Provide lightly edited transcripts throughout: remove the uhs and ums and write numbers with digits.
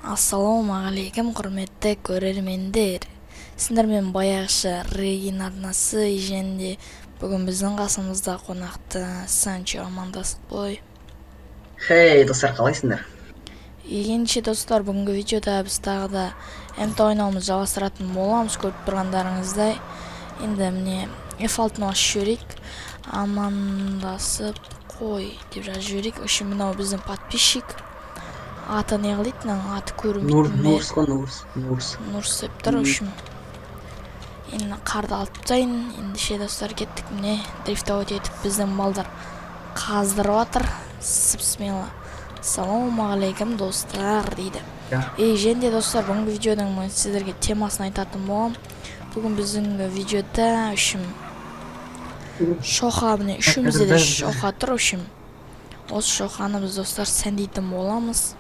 Ассалаумағалейкум, құрметті көрермендер. Сіздермен баяғыша Регин арнасы еженде бүгін біздің қасымызда қонақты Санчо амандасып қой. Хей, достар, қалайсыңдар? Егенше достар, бүгінгі видеода біз тағы да МТ ойнауымыз жалғастыратын боламыз. Көріп тұрғандарыңыздай. Енді міне F6-ны ашып жіберейік. Амандасып қой деп жазып жіберейік. Үшін мынау біздің подписчик. Аты не қылайды, аты көрінбейді ме? Нурс деп тұр үшін. Енді қарды алып тастайын. Ендеше достар, кеттік. Міне дрифтаут етіп біздің балдар қаздырып жатыр. Сып-смело. Ассалаумағалейкум достар дейді. Және достар, бүгінгі видеоның мен сіздерге темасын айтатын болам. Бүгін біздің видеода үшін шоқа, міне үшімізде де шоқа тұр үшін. Осы шоқаны біз достар сәндейтін боламыз.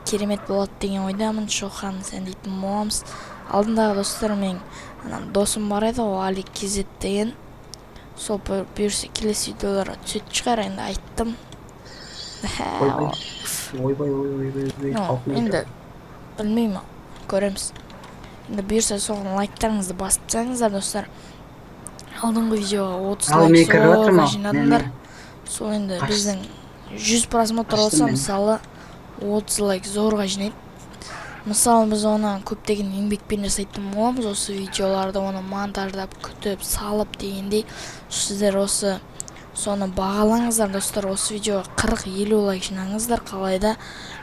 Керемет болады деген ойдамын, шоқаны сәндейтін боламыз. Алдындағы достар, мен досым бар еді, ол Алик Кезет деген. Сол бұйырса келесі видеоларға түсетін шығар, енді айттым. Енді білмеймін, көреміз. Енді бұйырса соған лайктарыңызды басып достар. Алдыңғы видеоға 30 лайк зорға жинадыңдар. Сол енді біздің 100 просмотр болса, мысалы 30 лайк зорға жинайды. Мысалы біз оны көптеген еңбекпен жасайтын боламыз. Осы видеоларды оны монтаждап, күтіп, салып дегендей. Сіздер осы соны бағалаңыздар достар. Осы видеоға 40-50 лайк жинаңыздар. Қалайда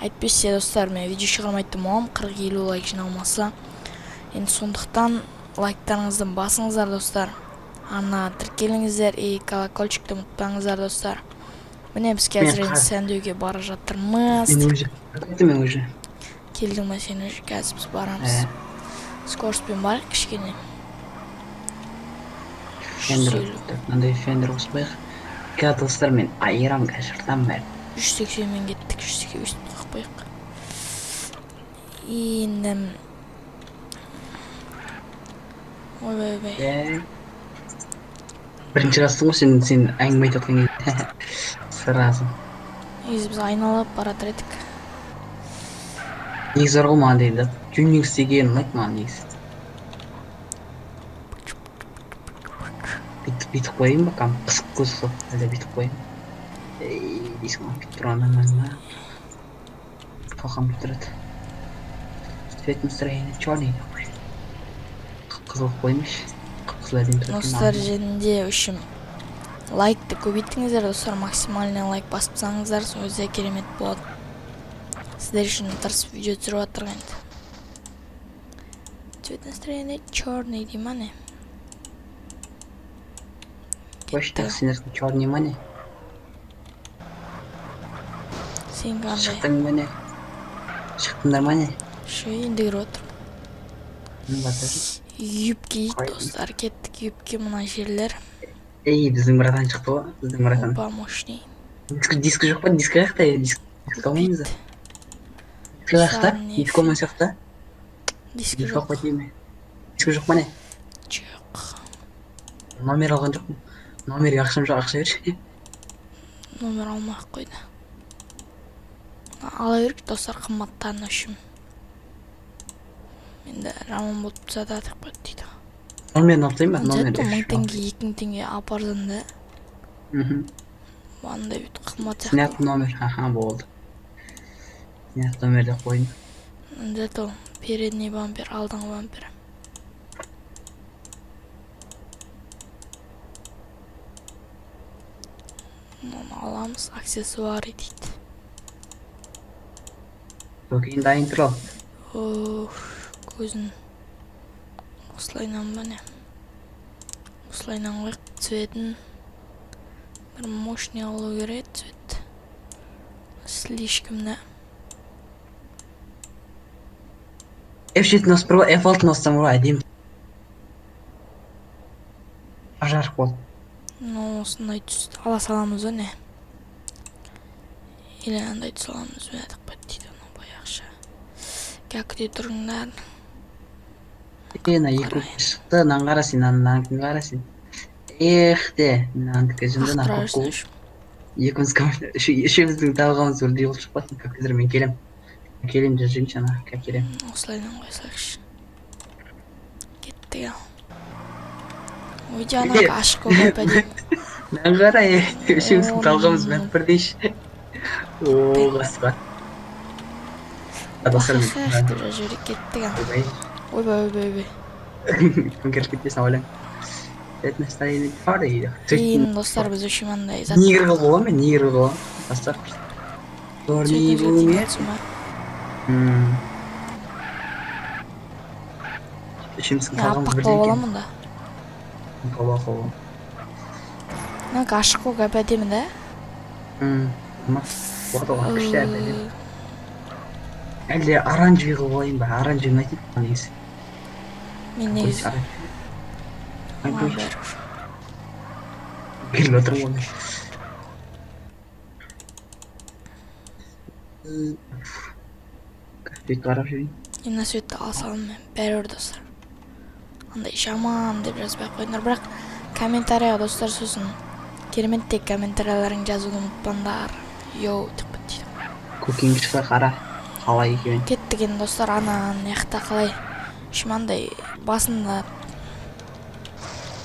айтпесе достар, мен видео шығармайтын болам, 40-50 лайк жиналмаса. Енді сондықтан лайктарыңызды басыңыздар достар. Ана тіркеліңіздер и колокольчикті ұмытпаңыздар достар. Міне біз қазір енді сәндеуге бара жатырмыз. Мен уже Келдің ба сен уже, қазір біз барамыз. Скороспен барық кішкене. Мынандай фендер қоспайық. Қазір достар, мен айырам қазірден бәрі. 180-мен кеттік, 180 өстіп қақпайық. Енді ойбай. Бірінші растың ғой, сен әңгіме айтып отқан кезде сыразым. Негізі біз айналып баратыр едік. Негізі зор ғой маған дейді. Тюнинг істеген ұнайды маған негізі. Бүйтіп қойайын ба, қам қысық көз сол, әлде бүйтіп қойайын. Дейсің ма, бүйтіп тұрғаннан мәнімі. Қалқам бүйтіреді. Цвет настроение черный. Қызыл қоймыш. Достар, жөнінде үшін лайкты көбейтіңіздер достар, максимальный лайк басыпсаңыздар, өзі керемет болады. Сіздер үшін тырысып видео түсіріп жатырған енді. Цвет настроение черный дей ма не? Почта сендердің черный ма не? Сен қандай? Шықтың ба не? Шықтыңдар ма не? Шы енді кіріп отыр. Юбке ет достар, кеттік юбке мұна жерлер. Біздің братан шықты ғой, біздің братан. Опа, мощный. Дискі жоқ па, дискі қаяқта? Дискі қалмаймыз да. Дискі қаяқта? Дискі олмай сияқты? Дискі жоқ па дейме? Дискі жоқ па не? Жоқ. Номер алған жоқпын. Номерге ақшам жоқ, ақша берші. Номер алмақ қойды. Ала берік достар, қымматтан үшін. Енді рамон болып зададық ба дейді. Номерін алып ба? Зәтті 1000 теңге, 2000 теңге апарзында. Бандай бүт қымат сияқты. Снят номер, болды. Снят номерді қойын. Зәтті передний бампер, алдыңғы бампер. Оны аламыз, аксессуары дейді. Көкейін дайын тұр ал. Көзін осылайнан ба не? Осылайнан қойық цветін бір мощный алу керек цвет. Слишком да. F7-ні осып бір ғой, F6-ны осытам ғой, әдем. Жарық бол. Осындай түсті ала саламыз о не? Или андай түсаламыз өйдік бәт дейді оны баяқша. Кәкіде тұрыңдар. Ена екі шықты, нан қарасын, нан кім қарасын. Де, нан кәжімді нан қоқу. Екіміз үшеуміздің талғамыз бірдей болып шықпасын, көкізір мен келем. Келем жүрейінші ана, келем. Осылайдан қоя салайықшы. Кеттік ал. Ой, жаңағы ашық көңіл пәдейм. Мен қарай, үшіміздің талғамыз мәт бір дейші. Ооо, қасыға. Адасырым. Қақтыр жүрек кеттік ал. Ойбай. Кім келіп кетпесін ойлаң. Это настроение пари. Кейін достар біз үшін андай зат. Нигер қыл боламын, нигер қыл боламын. Бастар. Көрмей болумен. Үшіміздің талғамыз бір аппақ боламын да. Қола. Нанка ашық көк әпәдемі да? Оған күшті әпәдем. Әлде оранжевый қыл болайын ба? Оранжевый ұнайтын ба негізі? Мен негізі. Келіп отырмын оны. Каспет қарап жүрейін. Мына суетті алсалым мен бәрі достар. Андай жаман деп жазбай қойыңдар, бірақ комментарияға достар сосын кереметтей комментарияларың жазуды ұмытпаңдар. Йоу деп дейді. Көкеңді шықса қара, қалай екеуін. Кеттік енді достар, ана неқта қалай шымандай басында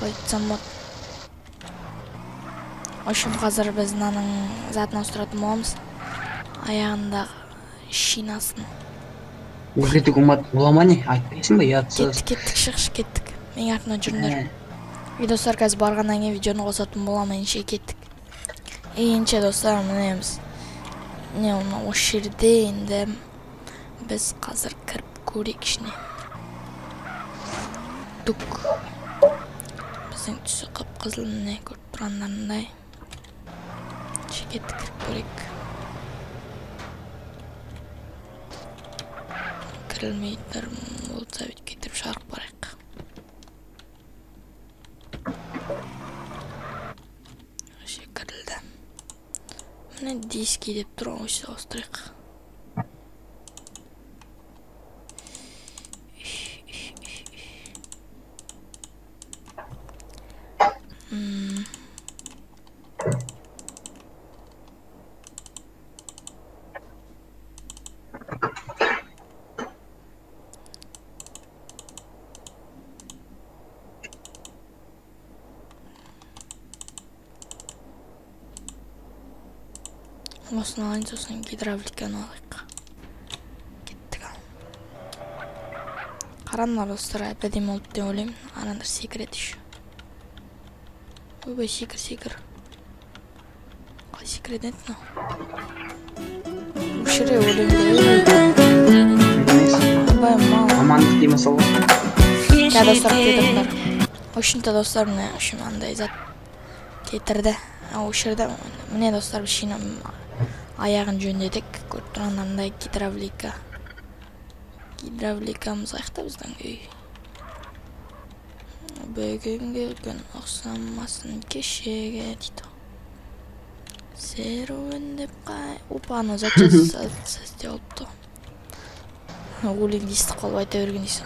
қойтсам бот. Ошым қазір біз наның затын ауыстыратын боламыз. Аяғындағы шинасын. Өзгетік ұмат болама не? Айтпайсың ба? Ятсыз. Кеттік, шықшы кеттік. Мен артынан жүріңдер. Достар қазір барғаннан кейін видеоны қосатын боламын, енше кеттік. Енше достар, мінеміз. Не оны осы жерде енді біз қазір кіріп көрейік ішіне. Дук. Біздің түсі қып-қызыл не көріп тұрғандарындай. Кеттік кіріп көрейік. Кірілмейтіндер болса бүйтіп кетіріп шығарып барайық. Өше кірілді. Міне диски деп тұрған өсе ауыстырайық. Осыны алайын, сосын гидравликаны алайық. Кеттік ал. Қарандар достар, әпәдем олып деп ойлаймын. Арандар секірет үші. Ойбай, секір. Қай секірет еді нау? Үшіре ойлаймын. Ойбай, мал. Амандық деймі сол. Кә достар кетірдіңдер. Үшінті достар міне үшім андай зат кетірді. Үшірді. Міне достар біз шинам аяғын жөндедік. Көріп тұрғандарындай гидравлика. Гидравликамыз қайықта біздің үй. Бүгінгі күн ұқсамасын кешеге дейді. Серуін деп қай... Опа, ана зат сәсте олыпты. Өлең дейсті қолып айта берген дейсің.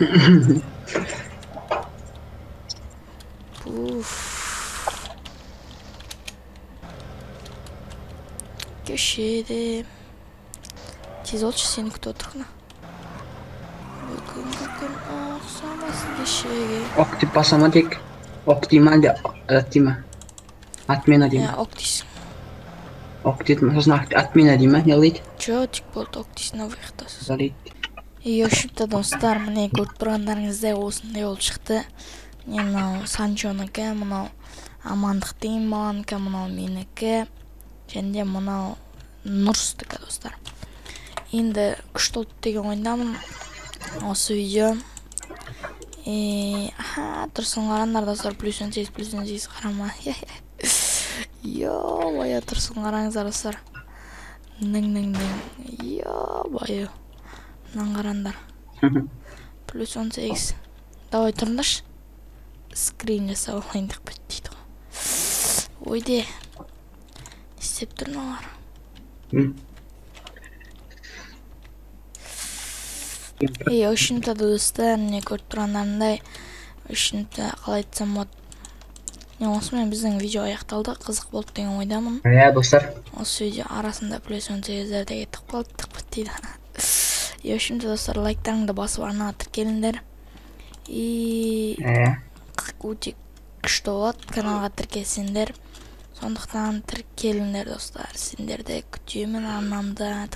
Köşede. Tez olçu seni kutu oturkuna. Bakın aksamasın geçege. Okti basamadık. Optimal de atayım. Atmena diyeyim. Ya oktis. Okti sosun atmena diyeyim. Yalit. Çötük болды oktisine выйықтасыз. Zalit. Ешіпті достар, міне көріп тұрғандарыңыздай осындай болып шықты. Мынау Санчоныкі, мынау Амандықтың баланыкі, мынау менікі. Және мынау Нұрстікі достар. Енді күшті ұлт деген ойындамын. Осы видео. Тұрсын қарандар достар, плюс 18 қарама. Йо, бая тұрсын қараңыздар достар. Нің. Йо, бая. Мынан қарандар. Плюс 18. Давай тұрындаш. Скрин жасап алайын деп бітті ғой. Ойде. Істеп тұрын олар. Үшінті достар, не көріп тұрғандарындай. Үшінті қалай айтсам бот. Осымен біздің видео аяқталды. Қызық болды деген ойдамын. Достар. Осы видео арасында плюс 18-лерде кетіп қалдық бітті дейді. Ошентип достор, лайктарыңды басып арнага тиркелиңдер. Өтө күчтүү болот, каналга тиркелсеңдер. Сондуктан тиркелиңдер достор. Сиздерди күтүүмүн арнамда.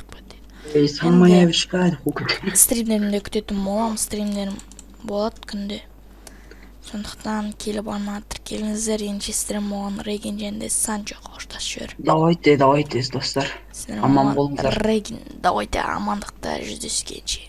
Стримдеримди күтөтүн болом, стримдерим болот күндө. Сондуктан келип арнага тиркелиңиздер. Энчи стрим болгон Реген жөнүндө Санчо коштошуп Давайте, достор. Аман болуңуздар. Реген, давайте амандыкта жүздөшкөнчө.